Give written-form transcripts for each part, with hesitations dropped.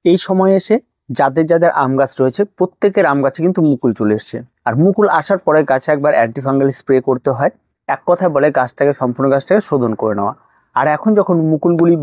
এই সময় এসে যাদের যাদের আম গাছ রয়েছে প্রত্যেকের আম গাছে কিন্তু মুকুল চলে এসছে। আর মুকুল আসার পরে গাছে একবার অ্যান্টিফাঙ্গাল স্প্রে করতে হয়। এক কথায় বলে সম্পূর্ণ গাছটাকে শোধন করে নেওয়া। আর এখন যখন মুকুলগুলি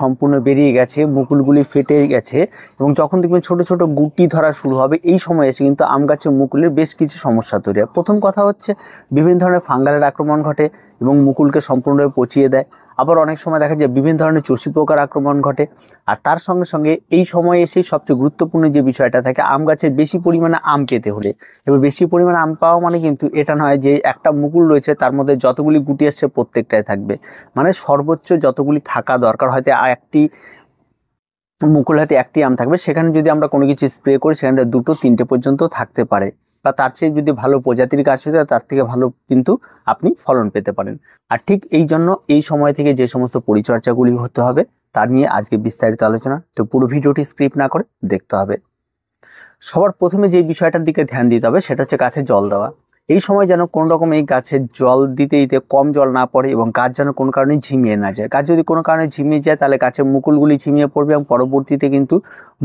সম্পূর্ণ বেরিয়ে গেছে, মুকুলগুলি ফেটে গেছে এবং যখন দেখবেন ছোট ছোট গুটি ধরা শুরু হবে, এই সময় এসে কিন্তু আম গাছের মুকুলের বেশ কিছু সমস্যা তৈরি হয়। প্রথম কথা হচ্ছে বিভিন্ন ধরনের ফাঙ্গালের আক্রমণ ঘটে এবং মুকুলকে সম্পূর্ণভাবে পচিয়ে দেয়। আবার অনেক সময় দেখা যায় বিভিন্ন ধরনের চষি পোকার আক্রমণ ঘটে। আর তার সঙ্গে সঙ্গে এই সময়ে এসে সবচেয়ে গুরুত্বপূর্ণ যে বিষয়টা থাকে, আম গাছের বেশি পরিমাণে আম পেতে হলে, এবার বেশি পরিমাণে আম পাওয়া মানে কিন্তু এটা নয় যে একটা মুকুল রয়েছে তার মধ্যে যতগুলি গুটি আসছে প্রত্যেকটাই থাকবে, মানে সর্বোচ্চ যতগুলি থাকা দরকার, হয়তো একটি মুকুল হাতে একটি আম থাকবে, সেখানে যদি আমরা কোনো কিছু স্প্রে করি সেখানে 2-3টে পর্যন্ত থাকতে পারে। বা তার চেয়ে যদি ভালো প্রজাতির গাছ হয়ে যায় তার থেকে ভালো কিন্তু আপনি ফলন পেতে পারেন। আর ঠিক এই জন্য এই সময় থেকে যে সমস্ত পরিচর্যাগুলি হতে হবে তার নিয়ে আজকে বিস্তারিত আলোচনা। তো পুরো ভিডিওটি স্কিপ না করে দেখতে হবে। সবার প্রথমে যে বিষয়টার দিকে ধ্যান দিতে হবে সেটা হচ্ছে গাছে জল দেওয়া। এই সময় যেন কোনো রকম এই গাছে জল দিতে দিতে কম জল না পড়ে এবং গাছ যেন কোনো কারণে ঝিমিয়ে না যায়। গাছ যদি কোনো কারণে ঝিমিয়ে যায় তাহলে গাছের মুকুলগুলি ঝিমিয়ে পড়বে এবং পরবর্তীতে কিন্তু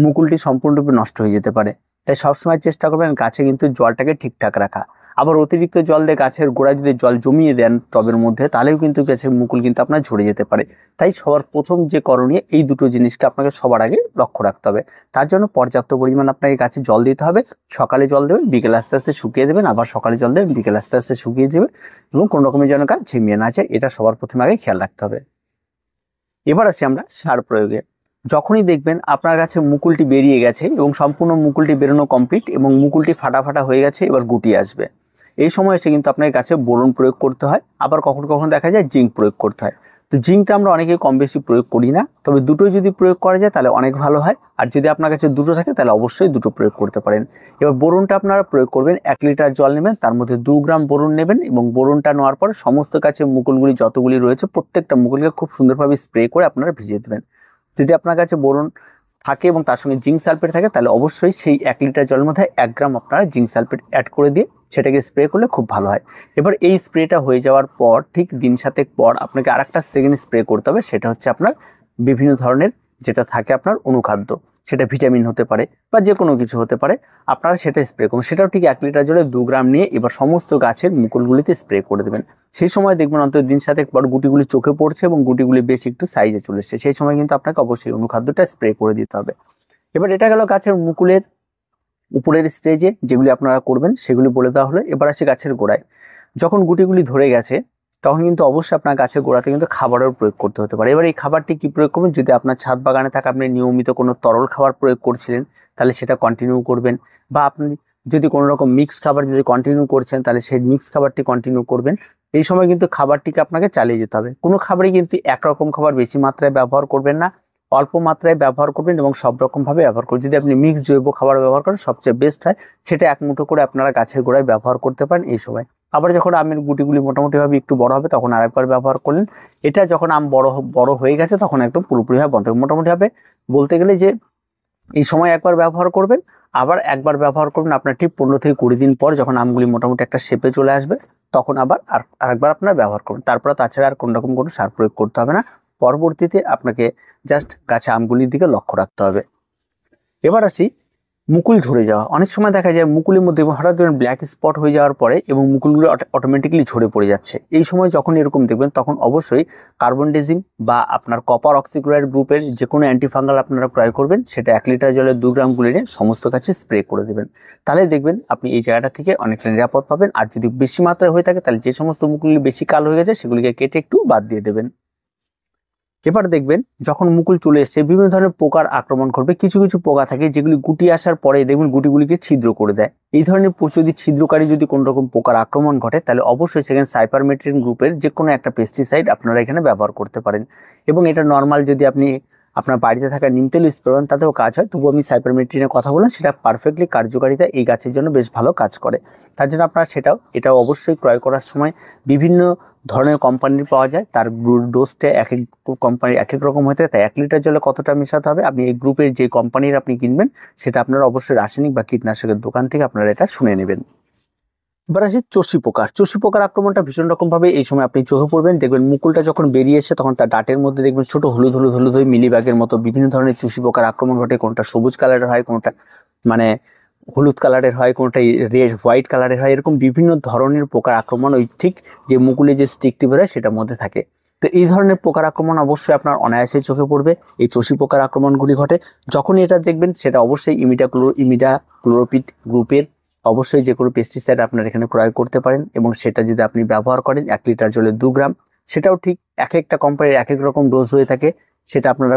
মুকুলটি সম্পূর্ণরূপে নষ্ট হয়ে যেতে পারে। তাই সবসময় চেষ্টা করবেন গাছে কিন্তু জলটাকে ঠিকঠাক রাখা। আবার অতিরিক্ত জল দিয়ে গাছের গোড়ায় যদি জল জমিয়ে দেন টবের মধ্যে, তাহলেও কিন্তু গাছের মুকুল কিন্তু আপনার ঝরে যেতে পারে। তাই সবার প্রথম যে করণীয়, এই দুটো জিনিসকে আপনাকে সবার আগে লক্ষ্য রাখতে হবে। তার জন্য পর্যাপ্ত পরিমাণ আপনাকে গাছে জল দিতে হবে। সকালে জল দেবেন, বিকেলে আস্তে আস্তে শুকিয়ে দেবেন, আবার সকালে জল দেবেন, বিকেলে আস্তে আস্তে শুকিয়ে দেবেন এবং কোনো রকমের যেন গাছ ঝিমিয়ে না যায়, এটা সবার প্রথমে আগে খেয়াল রাখতে হবে। এবার আসি আমরা সার প্রয়োগে। যখনই দেখবেন আপনার কাছে মুকুলটি বেরিয়ে গেছে এবং সম্পূর্ণ মুকুলটি বেরোনো কমপ্লিট এবং মুকুলটি ফাটা ফাটা হয়ে গেছে, এবার গুটি আসবে, এই সময় এসে কিন্তু আপনার গাছে বোরন প্রয়োগ করতে হয়। আবার কখনো কখনো দেখা যায় জিঙ্ক প্রয়োগ করতে হয়। তো জিঙ্কটা আমরা অনেকেই কম বেশি প্রয়োগ করি না, তবে দুটোই যদি প্রয়োগ করা যায় তাহলে অনেক ভালো হয়। আর যদি আপনার কাছে দুটো থাকে তাহলে অবশ্যই দুটো প্রয়োগ করতে পারেন। এবার বোরনটা আপনারা প্রয়োগ করবেন, 1 লিটার জল নেবেন, তার মধ্যে 2 গ্রাম বোরন নেবেন এবং বোরনটা নেওয়ার পর সমস্ত গাছের মুকুলগুলি যতগুলি রয়েছে প্রত্যেকটা মুকুলকে খুব সুন্দরভাবে স্প্রে করে আপনারা ভিজিয়ে দেবেন। যদি আপনার কাছে বোরন থাকে এবং তার সঙ্গে জিঙ্ক সালফেট থাকে তাহলে অবশ্যই সেই 1 লিটার জলের মধ্যে 1 গ্রাম আপনারা জিঙ্ক সালফেট অ্যাড করে দিয়ে সেটাকে স্প্রে করলে খুব ভালো হয়। এবার এই স্প্রেটা হয়ে যাওয়ার পর ঠিক দিন 7 পর আপনাকে আরেকটা সেকেন্ড স্প্রে করতে হবে, সেটা হচ্ছে আপনার বিভিন্ন ধরনের যেটা থাকে আপনার অনুখাদ্য, সেটা ভিটামিন হতে পারে বা যে কোনো কিছু হতে পারে, আপনারা সেটা স্প্রে করুন। সেটাও ঠিক 1 লিটার জলে 2 গ্রাম নিয়ে এবার সমস্ত গাছের মুকুলগুলিতে স্প্রে করে দেবেন। সেই সময় দেখবেন অন্তত দিন 7 পর গুটিগুলি চোখে পড়ছে এবং গুটিগুলি বেশি একটু সাইজে চলে এসছে, সেই সময় কিন্তু আপনাকে অবশ্যই অনুখাদ্যটা স্প্রে করে দিতে হবে। এবার এটা গেল গাছের মুকুলের উপরের স্টেজে যেগুলি আপনারা করবেন সেগুলি বলে দেওয়া হলো। এবার আসে গাছের গোড়ায়। যখন গুটিগুলি ধরে গেছে তখন কিন্তু অবশ্যই আপনার গাছের গোড়াতে কিন্তু খাবারের প্রয়োগ করতে হতে পারে। এবার এই খাবারটি কি প্রয়োগ করবেন, যদি আপনার ছাদ বাগানে থাকে আপনি নিয়মিত কোনো তরল খাবার প্রয়োগ করছিলেন তাহলে সেটা কন্টিনিউ করবেন, বা আপনি যদি কোনো রকম মিক্স খাবার যদি কন্টিনিউ করছেন তাহলে সেই মিক্স খাবারটি কন্টিনিউ করবেন। এই সময় কিন্তু খাবারটিকে আপনাকে চালিয়ে যেতে হবে। কোনো খাবারই কিন্তু একরকম খাবার বেশি মাত্রায় ব্যবহার করবেন না, অল্প মাত্রায় ব্যবহার করবেন এবং সব রকমভাবে ব্যবহার করবেন। যদি আপনি মিক্স জৈব খাবার ব্যবহার করেন সবচেয়ে বেস্ট হয়, সেটা 1 মুঠো করে আপনারা গাছের গোড়ায় ব্যবহার করতে পারেন এই সময়। আবার যখন আমের গুটিগুলি মোটামুটিভাবে একটু বড় হবে তখন আরেকবার ব্যবহার করলেন। এটা যখন আম বড় হয়ে গেছে তখন একদম পুরোপুরিভাবে বন্ধ হবে। মোটামুটিভাবে বলতে গেলে যে এই সময় একবার ব্যবহার করবেন, আবার একবার ব্যবহার করবেন আপনার ঠিক 15 থেকে 20 দিন পর যখন আমগুলি মোটামুটি একটা শেপে চলে আসবে তখন আবার আরেকবার আপনারা ব্যবহার করুন। তারপর তাছাড়া আর কোনো রকম কোনো সার প্রয়োগ করতে হবে না। পরবর্তীতে আপনাকে জাস্ট গাছে আমগুলির দিকে লক্ষ্য রাখতে হবে। এবার আসি মুকুল ঝরে যাওয়া। অনেক সময় দেখা যায় মুকুলের মধ্যে হঠাৎ ধরুন ব্ল্যাক স্পট হয়ে যাওয়ার পরে এবং মুকুলগুলো অটোমেটিক্যালি ঝরে পড়ে যাচ্ছে। এই সময় যখন এরকম দেখবেন তখন অবশ্যই কার্বনডেজিম বা আপনার কপার অক্সিক্লোরাইড গ্রুপের যে কোনো অ্যান্টিফাঙ্গাল আপনারা ক্রয় করবেন, সেটা 1 লিটার জলে 2 গ্রাম গুলে নিয়ে সমস্ত গাছে স্প্রে করে দেবেন। তাহলে দেখবেন আপনি এই জায়গাটা থেকে অনেকটা নিরাপদ পাবেন। আর যদি বেশি মাত্রায় হয়ে থাকে তাহলে যে সমস্ত মুকুলগুলি বেশি কালো হয়ে গেছে সেগুলিকে কেটে একটু বাদ দিয়ে দেবেন। এবার দেখবেন যখন মুকুল চলে এসছে বিভিন্ন ধরনের পোকার আক্রমণ করবে। কিছু কিছু পোকা থাকে যেগুলি গুটি আসার পরে দেখবেন গুটিগুলিকে ছিদ্র করে দেয়। এই ধরনের যদি ছিদ্রকারী যদি কোনো রকম পোকার আক্রমণ ঘটে তাহলে অবশ্যই সেখানে সাইপারমেথ্রিন গ্রুপের যে কোনো একটা পেস্টিসাইড আপনারা এখানে ব্যবহার করতে পারেন। এবং এটা নর্মাল যদি আপনি আপনার বাড়িতে থাকা নিম তেল স্প্রে করেন তাতেও কাজ হয়, তবু আমি সাইপারমেথ্রিনের কথা বললাম, সেটা পারফেক্টলি কার্যকারিতা এই গাছের জন্য বেশ ভালো কাজ করে। তার জন্য আপনারা এটাও অবশ্যই ক্রয় করার সময় বিভিন্ন ধরনের কোম্পানির পাওয়া যায়, তার ডোজটা এক এক কোম্পানির এক এক রকম হতে, তাই 1 লিটার জলে কতটা মেশাতে হবে আপনি এই গ্রুপের যে কোম্পানির আপনি কিনবেন সেটা আপনারা অবশ্যই রাসায়নিক বা কীটনাশকের দোকান থেকে আপনারা এটা শুনে নেবেন। এবার আসি চষি পোকার। চষি পোকার আক্রমণটা ভীষণ রকম ভাবে এই সময় আপনি চোখে পড়বেন, দেখবেন মুকুলটা যখন বেরিয়ে এসে তখন তার ডাটের মধ্যে দেখবেন ছোট হলুদ হলুদ হলুদ হয়ে মিলিবাগের মতো বিভিন্ন ধরনের চষি পোকার আক্রমণ ঘটে। কোনটা সবুজ কালারের হয়, কোনটা মানে হলুদ কালারের হয়, কোনটা রেড হোয়াইট কালারের হয়, এরকম বিভিন্ন ধরনের পোকার আক্রমণ ওই ঠিক যে মুকুলে যে স্টিকটি বেরোয় সেটার মধ্যে থাকে। তো এই ধরনের পোকার আক্রমণ অবশ্যই আপনার অনায়াসে চোখে পড়বে। এই চষি পোকার আক্রমণগুলি ঘটে যখনই এটা দেখবেন, সেটা অবশ্যই ইমিডা ক্লোরোপিড গ্রুপের অবশ্যই যে কোনো পেস্টিসাইড আপনার এখানে ক্রয় করতে পারেন, এবং সেটা যদি আপনি ব্যবহার করেন 1 লিটার জলে 2 গ্রাম, সেটাও ঠিক এক একটা কোম্পানির এক এক রকম ডোজ হয়ে থাকে। সেটা আপনারা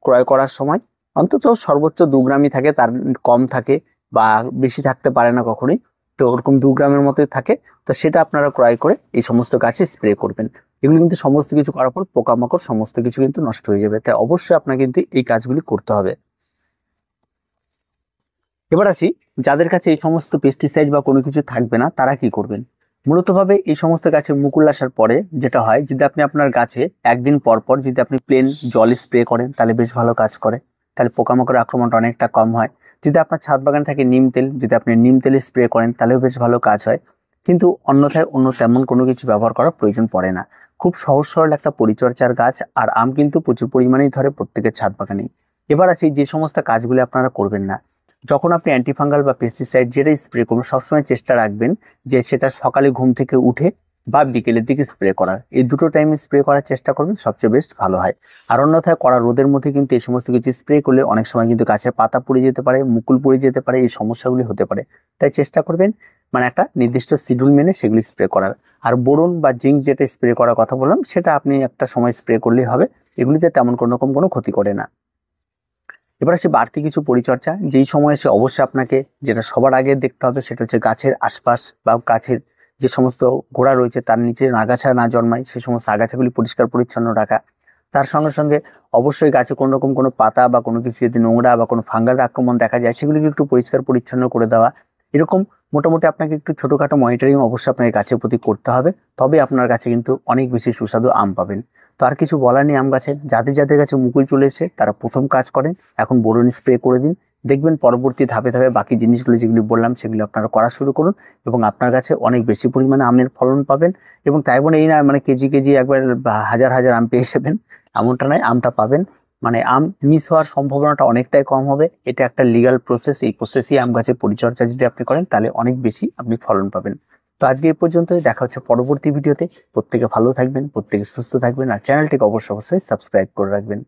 ক্রয় করার সময় অন্তত সর্বোচ্চ 2 গ্রামই থাকে, তার কম থাকে বা বেশি থাকতে পারে না কখনোই। তো ওরকম 2 গ্রামের মতোই থাকে। তো সেটা আপনারা ক্রয় করে এই সমস্ত গাছে স্প্রে করবেন। এগুলো কিন্তু সমস্ত কিছু করার পর পোকামাকড় সমস্ত কিছু কিন্তু নষ্ট হয়ে যাবে। তাই অবশ্যই আপনাকে কিন্তু এই কাজগুলি করতে হবে। এবার আসি, যাদের কাছে এই সমস্ত পেস্টিসাইড বা কোনো কিছু থাকবে না তারা কি করবেন। মূলত ভাবে এই সমস্ত গাছে মুকুল আসার পরে যেটা হয়, যদি আপনি আপনার গাছে একদিন পর পর যদি আপনি প্লেন জল স্প্রে করেন তাহলে বেশ ভালো কাজ করে, তাহলে পোকামাকড়ের আক্রমণটা অনেকটা কম হয়। যদি আপনার ছাদ বাগান থাকে নিম তেল, যদি আপনি নিম তেল স্প্রে করেন তাহলেও বেশ ভালো কাজ হয়। কিন্তু অন্যথায় অন্য তেমন কোনো কিছু ব্যবহার করার প্রয়োজন পড়ে না। খুব সহজ সরল একটা পরিচর্যার গাছ, আর আম কিন্তু প্রচুর পরিমাণেই ধরে প্রত্যেকের ছাদ বাগানে। এবার আছে যে সমস্ত কাজগুলি আপনারা করবেন না। যখন আপনি অ্যান্টিফাঙ্গাল বা পেস্টিসাইড যেটাই স্প্রে করুন, সবসময় চেষ্টা রাখবেন যে সেটা সকালে ঘুম থেকে উঠে বা বিকেলের দিকে স্প্রে করার, এই দুটো টাইমে স্প্রে করার চেষ্টা করবেন, সবচেয়ে বেস্ট ভালো হয়। আর অন্যথায় কড়া রোদের মধ্যে কিন্তু এই সমস্ত কিছু স্প্রে করলে অনেক সময় কিন্তু গাছের পাতা পুড়ে যেতে পারে, মুকুল পুড়ে যেতে পারে, এই সমস্যাগুলি হতে পারে। তাই চেষ্টা করবেন মানে একটা নির্দিষ্ট শিডিউল মেনে সেগুলি স্প্রে করার। আর বোরন বা জিঙ্ক যেটা স্প্রে করার কথা বললাম, সেটা আপনি একটা সময় স্প্রে করলেই হবে, এগুলিতে তেমন কোনো রকম কোনো ক্ষতি করে না। এবার আসে বাড়তি কিছু পরিচর্যা, যেই সময় এসে অবশ্যই আপনাকে যেটা সবার আগে দেখতে হবে সেটা হচ্ছে গাছের আশপাশ বা গাছের যে সমস্ত গোড়া রয়েছে তার নিচে আগাছা না জন্মায়, সে সমস্ত আগাছাগুলি পরিষ্কার পরিচ্ছন্ন রাখা। তার সঙ্গে সঙ্গে অবশ্যই গাছে কোনো রকম কোনো পাতা বা কোনো কিছু যদি নোংরা বা কোনো ফাঙ্গাল আক্রমণ দেখা যায় সেগুলিকে একটু পরিষ্কার পরিচ্ছন্ন করে দেওয়া। এরকম মোটামুটি আপনাকে একটু ছোটোখাটো মনিটরিং অবশ্যই আপনাকে গাছের প্রতি করতে হবে, তবে আপনার গাছে কিন্তু অনেক বেশি সুস্বাদু আম পাবেন। তো আর কিছু বলার নেই আম গাছের। যাদের যাদের কাছে মুকুল চলে এসেছে তারা প্রথম কাজ করেন, এখন বোরন স্প্রে করে দিন। দেখবেন পরবর্তী ধাপে ধাপে বাকি জিনিসগুলো যেগুলি বললাম সেগুলো আপনারা করা শুরু করুন, এবং আপনার কাছে অনেক বেশি পরিমাণে আমের ফলন পাবেন। এবং তাই বলে এই না মানে কেজি কেজি একবার হাজার হাজার আম পেয়ে যাবেন, এমনটা নয়। আমটা পাবেন, মানে আম মিস হওয়ার সম্ভাবনাটা অনেকটাই কম হবে। এটা একটা লিগ্যাল প্রসেস, এই প্রসেসই আম গাছের পরিচর্যা যদি আপনি করেন তাহলে অনেক বেশি আপনি ফলন পাবেন। তো আজকে এই পর্যন্তই, দেখা হচ্ছে পরবর্তী ভিডিওতে। প্রত্যেকে ভালো থাকবেন, প্রত্যেকে সুস্থ থাকবেন, আর চ্যানেলটিকে অবশ্যই সাবস্ক্রাইব করে রাখবেন।